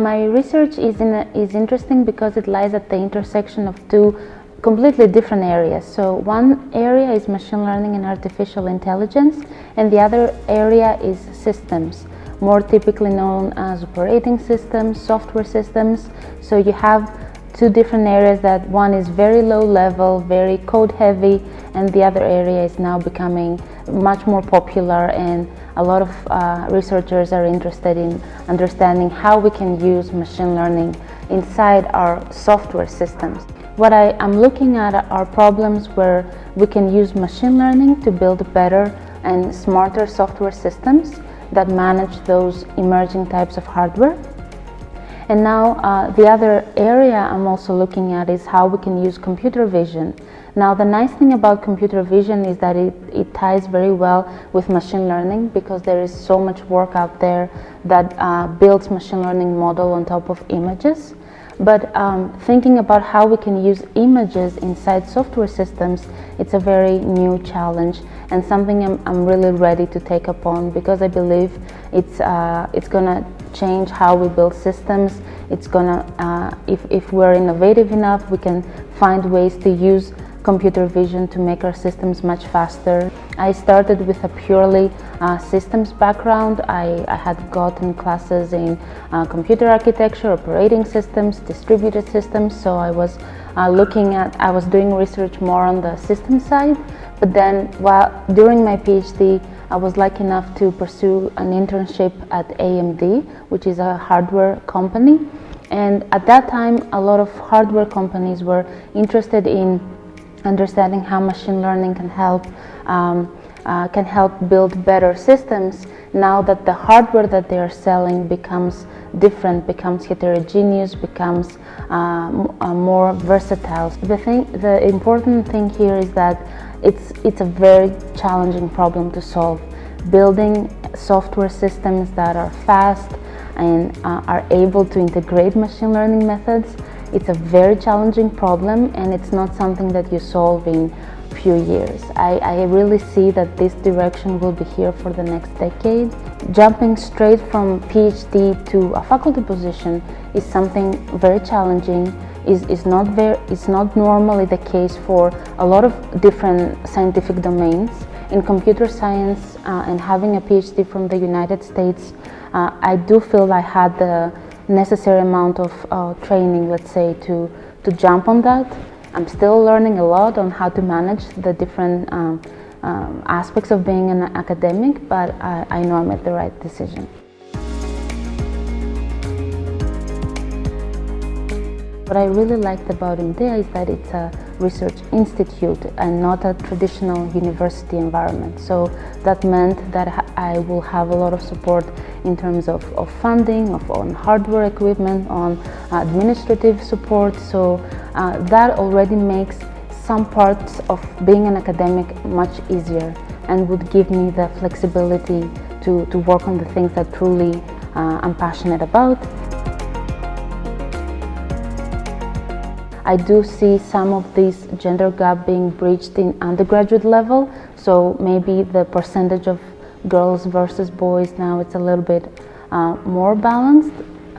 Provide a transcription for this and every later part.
my research is interesting because it lies at the intersection of two completely different areas. So one area is machine learning and artificial intelligence, and the other area is systems, more typically known as operating systems, software systems. So you have two different areas, that one is very low level, very code heavy, and the other area is now becoming much more popular, and a lot of researchers are interested in understanding how we can use machine learning inside our software systems. What I am looking at are problems where we can use machine learning to build better and smarter software systems that manage those emerging types of hardware. And now the other area I'm also looking at is how we can use computer vision. Now the nice thing about computer vision is that it ties very well with machine learning, because there is so much work out there that builds machine learning model on top of images. But thinking about how we can use images inside software systems, it's a very new challenge and something I'm really ready to take upon, because I believe it's gonna change how we build systems. It's gonna, if we're innovative enough, we can find ways to use computer vision to make our systems much faster. I started with a purely systems background. I had gotten classes in computer architecture, operating systems, distributed systems, so I was doing research more on the system side. But then during my PhD, I was lucky enough to pursue an internship at AMD, which is a hardware company. And at that time, a lot of hardware companies were interested in understanding how machine learning can help build better systems, now that the hardware that they are selling becomes different, becomes heterogeneous, becomes more versatile. The important thing here is that it's a very challenging problem to solve. Building software systems that are fast and are able to integrate machine learning methods, it's a very challenging problem, and it's not something that you solve in a few years. I really see that this direction will be here for the next decade. Jumping straight from PhD to a faculty position is something very challenging. It's not normally the case for a lot of different scientific domains. In computer science and having a PhD from the United States, I do feel I had the necessary amount of training, let's say, to jump on that. I'm still learning a lot on how to manage the different aspects of being an academic, but I know I made the right decision. What I really liked about IMDEA is that it's a research institute and not a traditional university environment. So that meant that I will have a lot of support in terms of funding, on hardware equipment, on administrative support. So that already makes some parts of being an academic much easier, and would give me the flexibility to work on the things that truly I'm passionate about. I do see some of this gender gap being breached in undergraduate level, so maybe the percentage of girls versus boys now it's a little bit more balanced.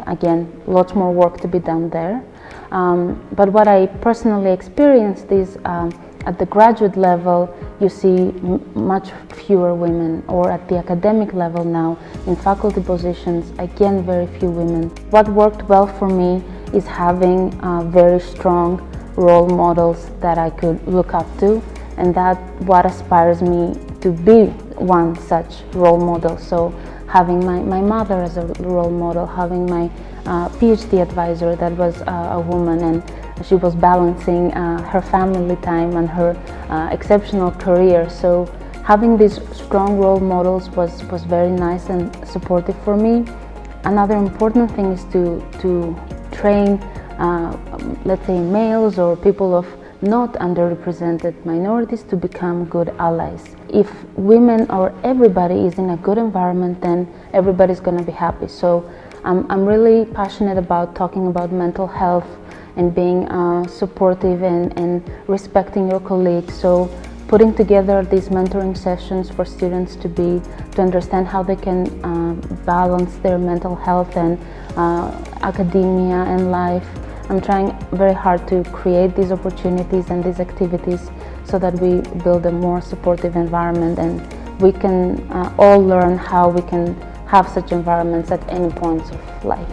Again, lots more work to be done there. But what I personally experienced is at the graduate level, you see much fewer women, or at the academic level now, in faculty positions, again, very few women. What worked well for me is having very strong role models that I could look up to, and that's what inspires me to be one such role model. So having my mother as a role model, having my PhD advisor that was a woman, and she was balancing her family time and her exceptional career. So having these strong role models was very nice and supportive for me. Another important thing is to train, let's say, males or people of not underrepresented minorities to become good allies. If women or everybody is in a good environment, then everybody's going to be happy. So I'm really passionate about talking about mental health and being supportive and respecting your colleagues. So putting together these mentoring sessions for students to understand how they can balance their mental health and academia and life. I'm trying very hard to create these opportunities and these activities so that we build a more supportive environment, and we can all learn how we can have such environments at any points of life.